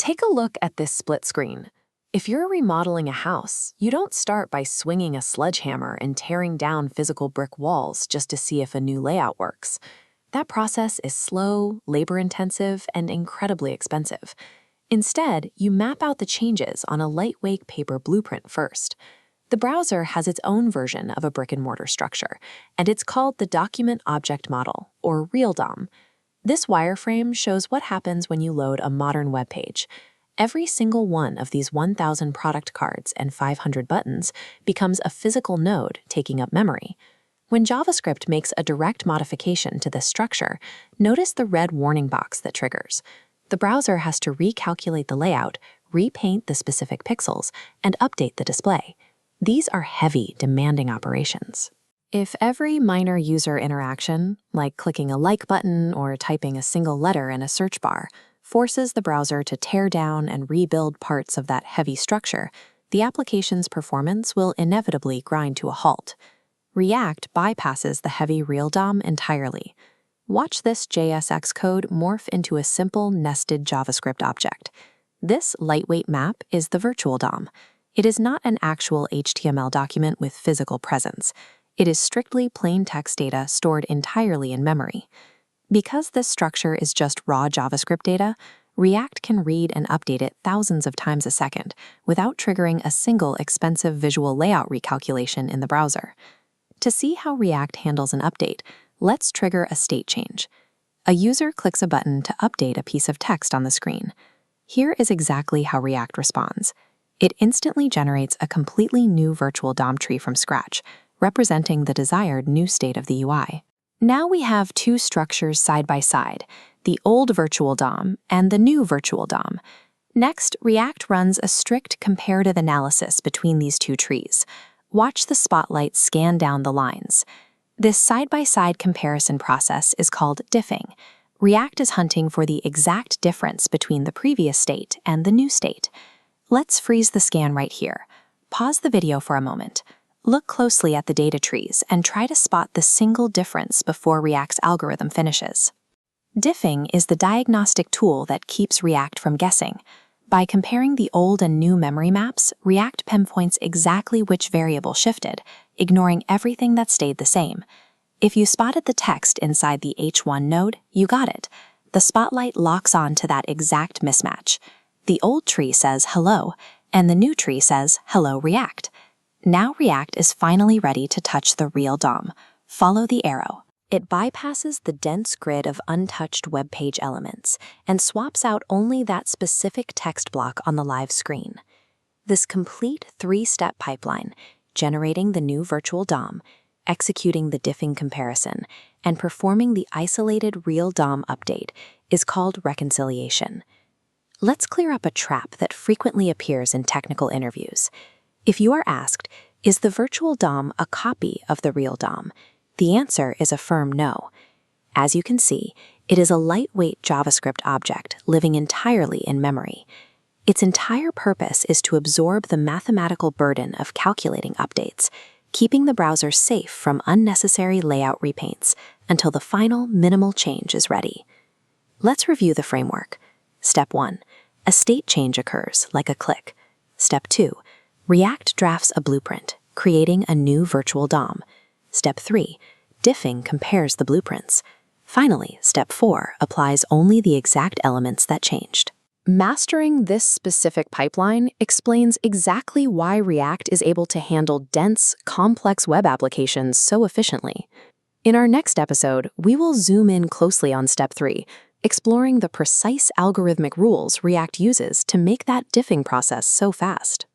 Take a look at this split screen. If you're remodeling a house, you don't start by swinging a sledgehammer and tearing down physical brick walls just to see if a new layout works. That process is slow, labor-intensive, and incredibly expensive. Instead, you map out the changes on a lightweight paper blueprint first. The browser has its own version of a brick-and-mortar structure, and it's called the Document Object Model, or Real DOM. This wireframe shows what happens when you load a modern web page. Every single one of these 1,000 product cards and 500 buttons becomes a physical node taking up memory. When JavaScript makes a direct modification to this structure, notice the red warning box that triggers. The browser has to recalculate the layout, repaint the specific pixels, and update the display. These are heavy, demanding operations. If every minor user interaction, like clicking a like button or typing a single letter in a search bar, forces the browser to tear down and rebuild parts of that heavy structure, the application's performance will inevitably grind to a halt. React bypasses the heavy real DOM entirely. Watch this JSX code morph into a simple, nested JavaScript object. This lightweight map is the virtual DOM. It is not an actual HTML document with physical presence. It is strictly plain text data stored entirely in memory. Because this structure is just raw JavaScript data, React can read and update it thousands of times a second without triggering a single expensive visual layout recalculation in the browser. To see how React handles an update, let's trigger a state change. A user clicks a button to update a piece of text on the screen. Here is exactly how React responds. It instantly generates a completely new virtual DOM tree from scratch, representing the desired new state of the UI. Now we have two structures side by side, the old virtual DOM and the new virtual DOM. Next, React runs a strict comparative analysis between these two trees. Watch the spotlight scan down the lines. This side-by-side comparison process is called diffing. React is hunting for the exact difference between the previous state and the new state. Let's freeze the scan right here. Pause the video for a moment. Look closely at the data trees and try to spot the single difference before React's algorithm finishes. Diffing is the diagnostic tool that keeps React from guessing. By comparing the old and new memory maps, React pinpoints exactly which variable shifted, ignoring everything that stayed the same. If you spotted the text inside the H1 node, you got it. The spotlight locks on to that exact mismatch. The old tree says hello, and the new tree says hello React. Now React is finally ready to touch the real DOM. Follow the arrow. It bypasses the dense grid of untouched web page elements and swaps out only that specific text block on the live screen. This complete three-step pipeline, generating the new virtual DOM, executing the diffing comparison, and performing the isolated real DOM update, is called reconciliation. Let's clear up a trap that frequently appears in technical interviews. If you are asked, is the virtual DOM a copy of the real DOM? The answer is a firm no. As you can see, it is a lightweight JavaScript object living entirely in memory. Its entire purpose is to absorb the mathematical burden of calculating updates, keeping the browser safe from unnecessary layout repaints until the final minimal change is ready. Let's review the framework. Step 1. A state change occurs, like a click. Step 2. React drafts a blueprint, creating a new virtual DOM. Step 3. Diffing compares the blueprints. Finally, Step 4 applies only the exact elements that changed. Mastering this specific pipeline explains exactly why React is able to handle dense, complex web applications so efficiently. In our next episode, we will zoom in closely on Step 3, exploring the precise algorithmic rules React uses to make that diffing process so fast.